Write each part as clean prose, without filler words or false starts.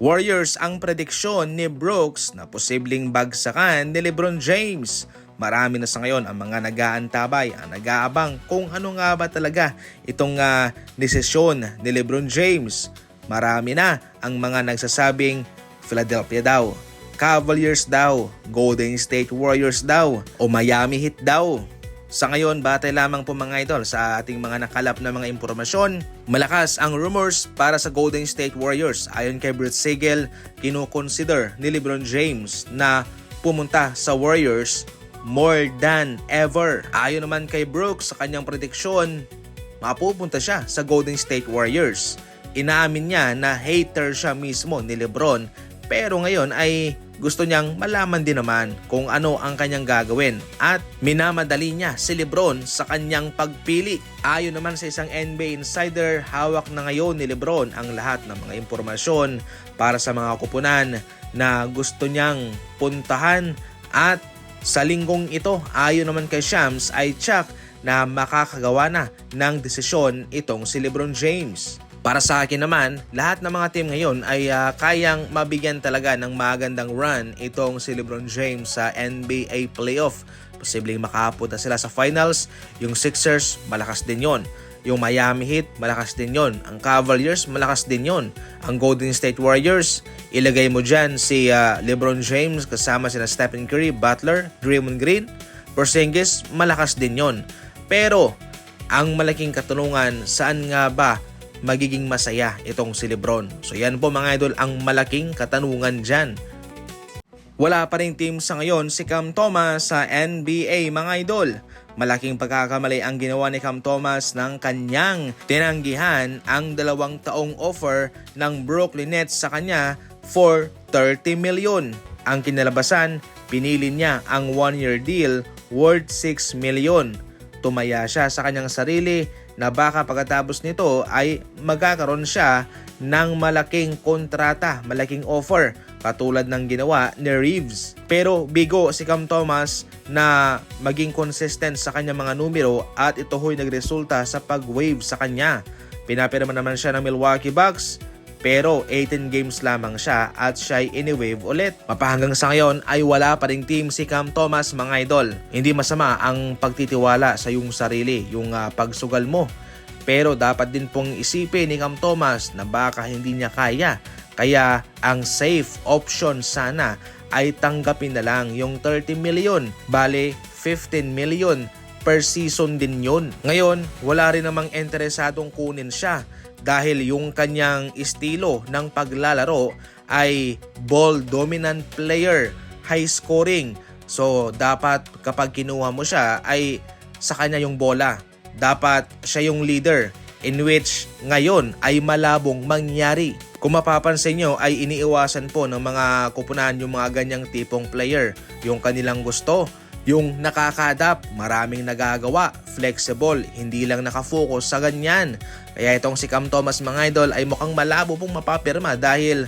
Warriors ang prediksyon ni Brooks na posibleng bagsakan ni LeBron James. Marami na sa ngayon ang mga nag-aantabay, ang nag-aabang kung ano nga ba talaga itong desisyon ni LeBron James. Marami na ang mga nagsasabing Philadelphia daw, Cavaliers daw, Golden State Warriors daw, o Miami Heat daw. Sa ngayon, batay lamang po mga idol sa ating mga nakalap na mga impormasyon, malakas ang rumors para sa Golden State Warriors. Ayon kay Brett Siegel, kinoconsider ni LeBron James na pumunta sa Warriors more than ever. Ayon naman kay Brooks sa kanyang prediksyon, mapupunta siya sa Golden State Warriors. Inaamin niya na hater siya mismo ni LeBron, pero ngayon ay gusto niyang malaman din naman kung ano ang kanyang gagawin at minamadali niya si LeBron sa kanyang pagpili. Ayon naman sa isang NBA insider, hawak na ngayon ni LeBron ang lahat ng mga impormasyon para sa mga kupunan na gusto niyang puntahan at sa linggong ito, ayon naman kay Shams, ay tsak na makakagawa na ng desisyon itong si LeBron James. Para sa akin naman, lahat ng mga team ngayon ay kayang mabigyan talaga ng magandang run itong si LeBron James sa NBA playoff. Posibleng makapunta sila sa finals. Yung Sixers, malakas din yon. Yung Miami Heat, malakas din yon. Ang Cavaliers, malakas din yon. Ang Golden State Warriors, ilagay mo dyan si LeBron James kasama sina Stephen Curry, Butler, Draymond Green, Porzingis, malakas din yon. Pero, ang malaking katanungan, saan nga ba magiging masaya itong si LeBron? So yan po mga idol ang malaking katanungan dyan. Wala pa rin team sa ngayon si Cam Thomas sa NBA mga idol. Malaking pagkakamali ang ginawa ni Cam Thomas ng kanyang tinanggihan ang 2 taong offer ng Brooklyn Nets sa kanya for 30 million. Ang kinalabasan, pinili niya ang 1-year deal worth 6 million. Tumaya siya sa kanyang sarili na baka pagkatapos nito ay magkakaroon siya ng malaking kontrata, malaking offer katulad ng ginawa ni Reeves. Pero bigo si Cam Thomas na maging consistent sa kanyang mga numero at ito ho'y nagresulta sa pag-waive sa kanya. Pinapirma naman siya ng Milwaukee Bucks pero 18 games lamang siya at siya'y ini-waive ulit. Mapahanggang sa ngayon ay wala pa ring team si Cam Thomas mga idol. Hindi masama ang pagtitiwala sa iyong sarili, yung pagsugal mo. Pero dapat din pong isipin ni Cam Thomas na baka hindi niya kaya. Kaya ang safe option sana ay tanggapin na lang yung 30 million. Bale, 15 million per season din yun. Ngayon, wala rin namang interesadong kunin siya dahil yung kanyang estilo ng paglalaro ay ball dominant player, high scoring. So dapat kapag kinuha mo siya ay sa kanya yung bola. Dapat siya yung leader, in which ngayon ay malabong mangyari. Kung mapapansin nyo ay iniiwasan po ng mga kupunan yung mga ganyang tipong player. Yung kanilang gusto, yung nakaka-adapt, maraming nagagawa, flexible, hindi lang nakafocus sa ganyan. Kaya itong si Cam Thomas mga idol ay mukhang malabo pong mapapirma dahil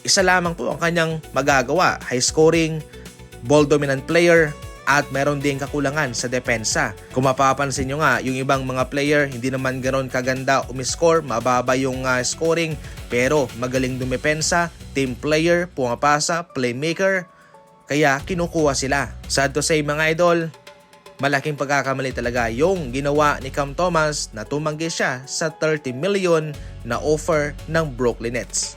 isa lamang po ang kanyang magagawa. High scoring, ball dominant player, at meron din kakulangan sa depensa. Kung mapapansin nyo nga, yung ibang mga player hindi naman ganoon kaganda umiscore, mababa yung scoring, pero magaling dumepensa, team player, pumapasa, playmaker, kaya kinukuha sila. Sad to say mga idol, malaking pagkakamali talaga yung ginawa ni Cam Thomas na tumanggi siya sa 30 million na offer ng Brooklyn Nets.